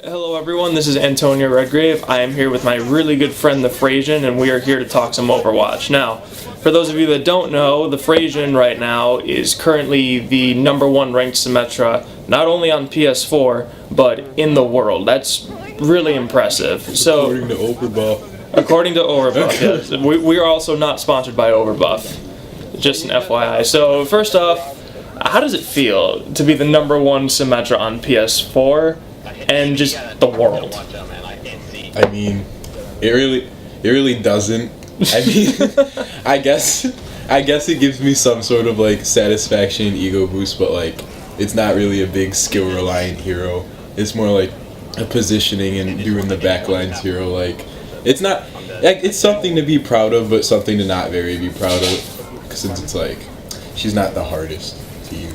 Hello everyone, this is Antonio Redgrave. I am here with my really good friend the Frasian, and we are here to talk some Overwatch. Now, for those of you that don't know, the Frasian right now is currently the #1 ranked Symetra, not only on PS4, but in the world. That's really impressive. So, according to Overbuff. According to Overbuff, yes. We are also not sponsored by Overbuff. Just an FYI. So, first off, how does it feel to be the #1 Symetra on PS4? And just the world. I mean, it really doesn't. I mean, I guess it gives me some sort of like satisfaction and ego boost, but like it's not really a big skill reliant hero. It's more like a positioning and doing the backlines hero. Like it's not like it's something to be proud of, but something to not very be proud of, since it's like she's not the hardest to use.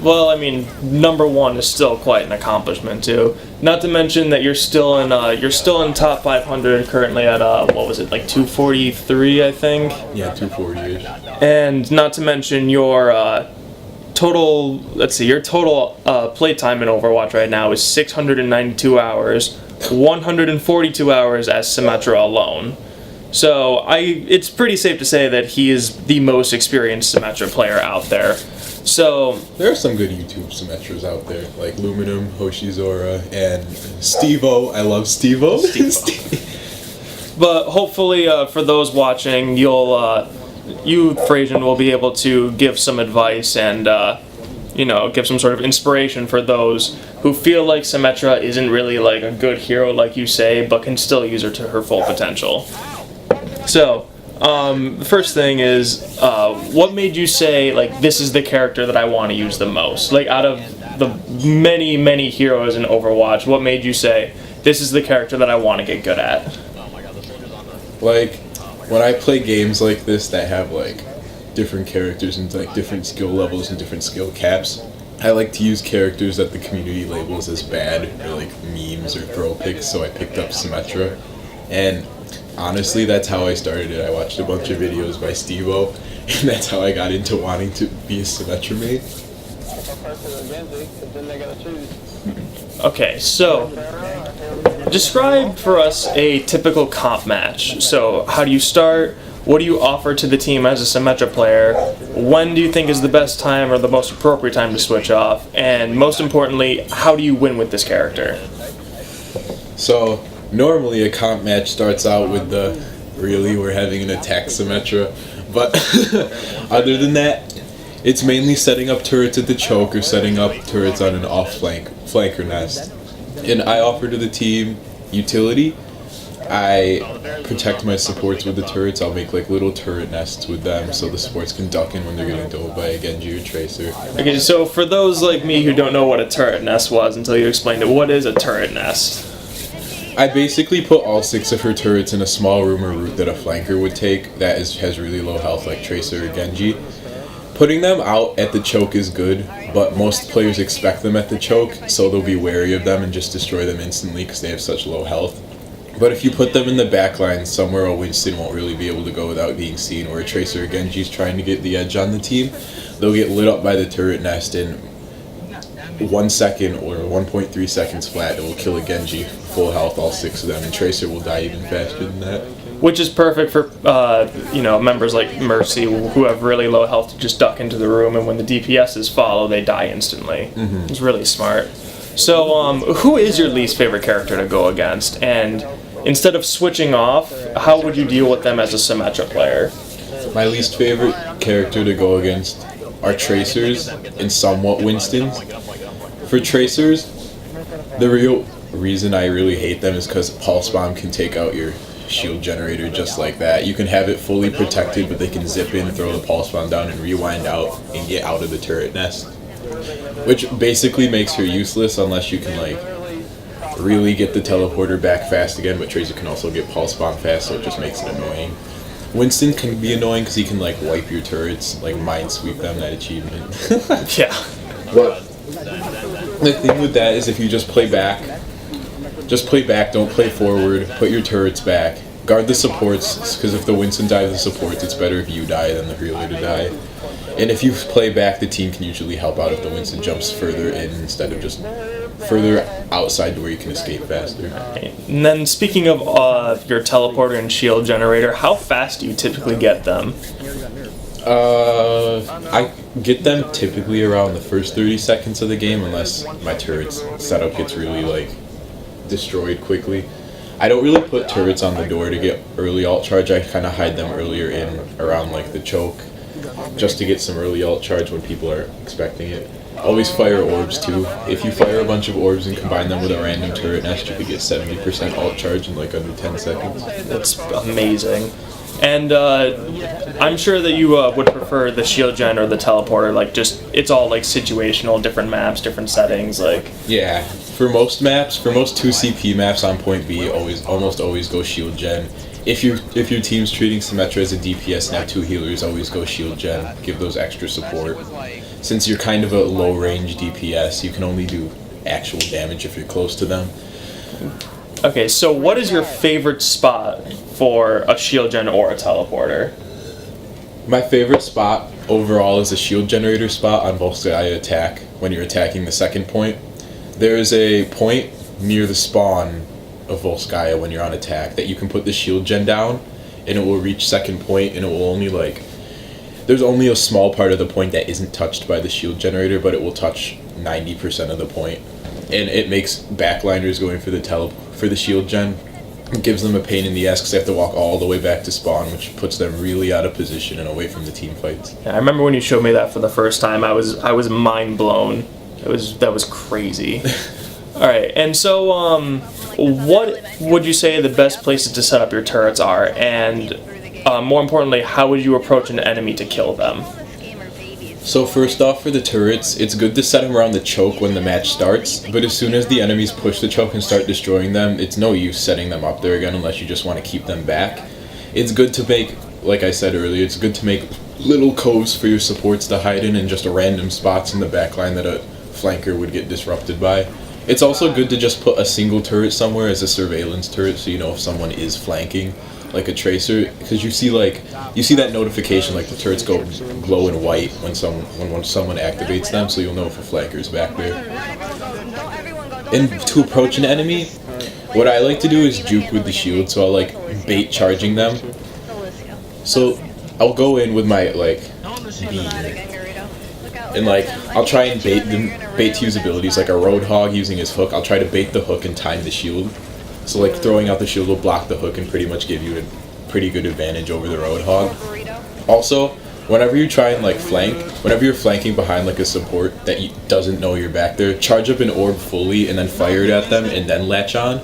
Well, I mean, #1 is still quite an accomplishment too. Not to mention that you're still in top 500 currently at what was it, like 243, I think. Yeah, 240-ish. And not to mention your total. Let's see, your total playtime in Overwatch right now is 692 hours, 142 hours as Symetra alone. So it's pretty safe to say that he is the most experienced Symetra player out there. So there are some good YouTube Symmetras out there, like Luminum, Hoshizora, and Steve-O. I love Steve-O. But hopefully, for those watching, you, Frasian, will be able to give some advice and, give some sort of inspiration for those who feel like Symetra isn't really like a good hero, like you say, but can still use her to her full potential. So, the first thing is, what made you say, like, this is the character that I want to use the most? Like, out of the many, many heroes in Overwatch, what made you say, this is the character that I want to get good at? Like, when I play games like this that have, like, different characters and, like, different skill levels and different skill caps, I like to use characters that the community labels as bad, or, like, memes or throw picks, so I picked up Symetra. And honestly, that's how I started it. I watched a bunch of videos by Steve-O, and that's how I got into wanting to be a Symetra main. Okay, so describe for us a typical comp match. So, how do you start? What do you offer to the team as a Symetra player? When do you think is the best time or the most appropriate time to switch off? And most importantly, how do you win with this character? So, normally a comp match starts out with we're having an attack Symetra, but other than that, it's mainly setting up turrets at the choke or setting up turrets on an flanker nest. And I offer to the team utility. I protect my supports with the turrets. I'll make like little turret nests with them so the supports can duck in when they're getting dove by a Genji or Tracer. Okay, so for those like me who don't know what a turret nest was until you explained it, what is a turret nest? I basically put all 6 of her turrets in a small room or route that a flanker would take that has really low health, like Tracer or Genji. Putting them out at the choke is good, but most players expect them at the choke, so they'll be wary of them and just destroy them instantly because they have such low health. But if you put them in the back line somewhere, a Winston won't really be able to go without being seen, or a Tracer or Genji's trying to get the edge on the team, they'll get lit up by the turret nest in 1 second or 1.3 seconds flat. It will kill a Genji, full health, all 6 of them, and Tracer will die even faster than that. Which is perfect for, members like Mercy who have really low health to just duck into the room, and when the DPSs follow, they die instantly. Mm-hmm. It's really smart. So, who is your least favorite character to go against? And instead of switching off, how would you deal with them as a Symetra player? My least favorite character to go against are Tracers and somewhat Winstons. For Tracers, the real reason I really hate them is because Pulse Bomb can take out your shield generator just like that. You can have it fully protected, but they can zip in, throw the Pulse Bomb down, and rewind out and get out of the turret nest. Which basically makes her useless unless you can like really get the teleporter back fast again, but Tracer can also get Pulse Bomb fast, so it just makes it annoying. Winston can be annoying because he can like wipe your turrets, like mind sweep them, that achievement. Yeah. But the thing with that is if you just play back, don't play forward, put your turrets back, guard the supports, because if the Winston dies the supports, it's better if you die than the healer to die. And if you play back, the team can usually help out if the Winston jumps further in instead of just further outside to where you can escape faster. And then speaking of your teleporter and shield generator, how fast do you typically get them? I get them typically around the first 30 seconds of the game, unless my turret's setup gets really like destroyed quickly. I don't really put turrets on the door to get early alt charge. I kind of hide them earlier in around like the choke, just to get some early alt charge when people are expecting it. Always fire orbs too. If you fire a bunch of orbs and combine them with a random turret nest, you could get 70% alt charge in like under 10 seconds. That's amazing. And I'm sure that you would prefer the shield gen or the teleporter. Like, just it's all like situational, different maps, different settings. Like, yeah, for most maps, for most 2CP maps on point B, almost always go shield gen. If your team's treating Symetra as a DPS and have 2 healers, always go shield gen. Give those extra support. Since you're kind of a low range DPS, you can only do actual damage if you're close to them. Okay, so what is your favorite spot for a shield gen or a teleporter? My favorite spot overall is a shield generator spot on Volskaya attack when you're attacking the second point. There is a point near the spawn of Volskaya when you're on attack that you can put the shield gen down and it will reach second point, and it will only there's only a small part of the point that isn't touched by the shield generator, but it will touch 90% of the point. And it makes backliners going for the shield gen. It gives them a pain in the ass because they have to walk all the way back to spawn, which puts them really out of position and away from the team fights. Yeah, I remember when you showed me that for the first time. I was mind blown. That was crazy. All right, and so what would you say the best places to set up your turrets are, and more importantly, how would you approach an enemy to kill them? So first off, for the turrets, it's good to set them around the choke when the match starts, but as soon as the enemies push the choke and start destroying them, it's no use setting them up there again unless you just want to keep them back. It's good to make, like I said earlier, it's good to make little coves for your supports to hide in and just random spots in the backline that a flanker would get disrupted by. It's also good to just put a single turret somewhere as a surveillance turret so you know if someone is flanking, like a tracer, because you see that notification, like the turrets go glow in white when someone activates them, so you'll know if a flanker is back there. And to approach an enemy, what I like to do is juke with the shield, so I'll like bait charging them. So I'll go in with my beam, and I'll try and bait to use abilities like a Roadhog using his hook. I'll try to bait the hook and time the shield. So throwing out the shield will block the hook and pretty much give you a pretty good advantage over the Roadhog. Also, whenever you try and whenever you're flanking behind a support that doesn't know you're back there, charge up an orb fully and then fire it at them and then latch on.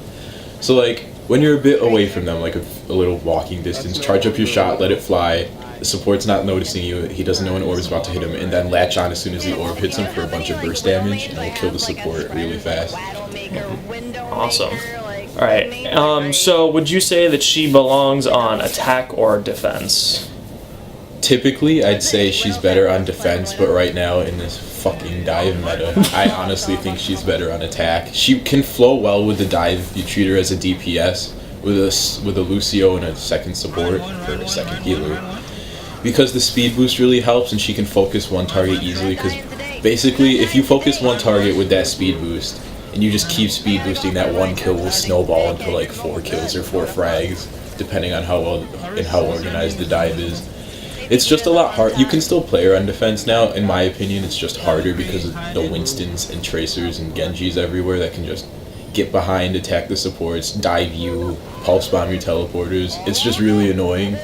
So when you're a bit away from them, a little walking distance, charge up your shot, let it fly. The support's not noticing you, he doesn't know an orb is about to hit him, and then latch on as soon as the orb hits him for a bunch of burst damage, and it'll kill the support really fast. Awesome. Alright, so would you say that she belongs on attack or defense? Typically, I'd say she's better on defense, but right now in this fucking dive meta, I honestly think she's better on attack. She can flow well with the dive if you treat her as a DPS, with a Lucio and a second support, or a second healer. Because the speed boost really helps and she can focus one target easily, because basically if you focus one target with that speed boost, and you just keep speed boosting, that one kill will snowball into 4 kills or 4 frags, depending on how well and how organized the dive is. It's just a lot hard. You can still play her on defense now. In my opinion, it's just harder because of the Winstons and Tracers and Genjis everywhere that can just get behind, attack the supports, dive you, pulse bomb your teleporters. It's just really annoying,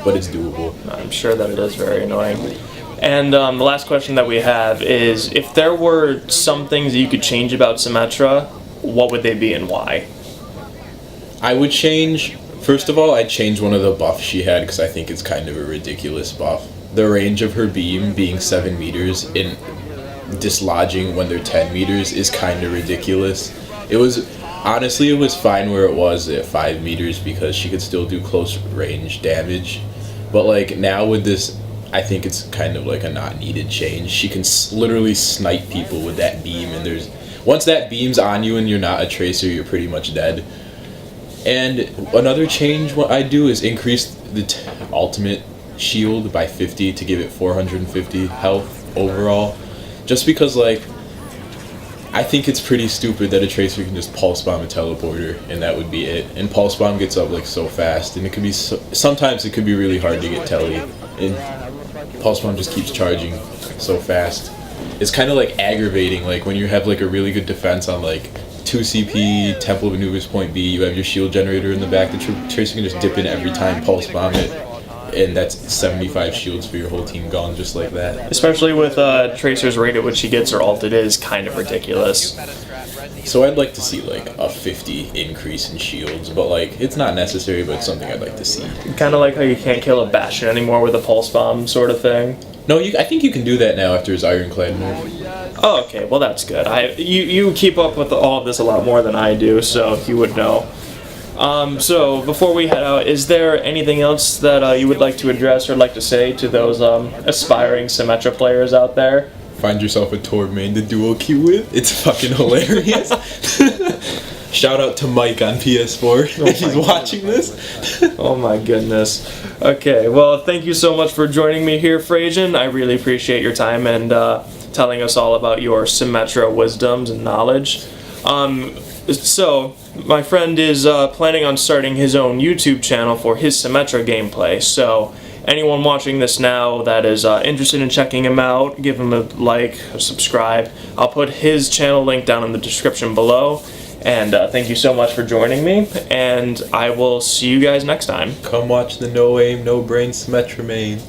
but it's doable. I'm sure that it is very annoying. And the last question that we have is, if there were some things that you could change about Symetra, what would they be and why? I would change, first of all, I'd change one of the buffs she had because I think it's kind of a ridiculous buff. The range of her beam being 7 meters and dislodging when they're 10 meters is kind of ridiculous. It was fine where it was at 5 meters because she could still do close range damage. But now with this, I think it's kind of a not needed change. She can literally snipe people with that beam, and once that beam's on you and you're not a tracer, you're pretty much dead. And another change what I do is increase the ultimate shield by 50 to give it 450 health overall. Just because I think it's pretty stupid that a tracer can just pulse bomb a teleporter and that would be it. And pulse bomb gets up like so fast, and it could be sometimes it could be really hard to get telly, and pulse bomb just keeps charging so fast. It's kind of like aggravating, like when you have like a really good defense on like 2 CP, Temple of Anubis point B, you have your shield generator in the back, the tracer can just dip in every time, pulse bomb it, and that's 75 shields for your whole team gone just like that. Especially with Tracer's rate at which she gets her ult, it is kind of ridiculous. So I'd like to see like a 50 increase in shields, but like it's not necessary, but it's something I'd like to see. Kind of like how you can't kill a Bastion anymore with a pulse bomb sort of thing. No, I think you can do that now after his Ironclad nerf. Oh, okay, well that's good. You keep up with all of this a lot more than I do, so you would know. So before we head out, is there anything else that you would like to address or like to say to those aspiring Symetra players out there? Find yourself a Torb main to duo queue with. It's fucking hilarious. Shout out to Mike on PS4 if he's watching this. Oh my goodness. Okay, well thank you so much for joining me here, Phrasion. I really appreciate your time and telling us all about your Symetra wisdoms and knowledge. So, my friend is planning on starting his own YouTube channel for his Symetra gameplay, so anyone watching this now that is interested in checking him out, give him a like, or subscribe. I'll put his channel link down in the description below, and thank you so much for joining me, and I will see you guys next time. Come watch the no aim, no brain Symetra main.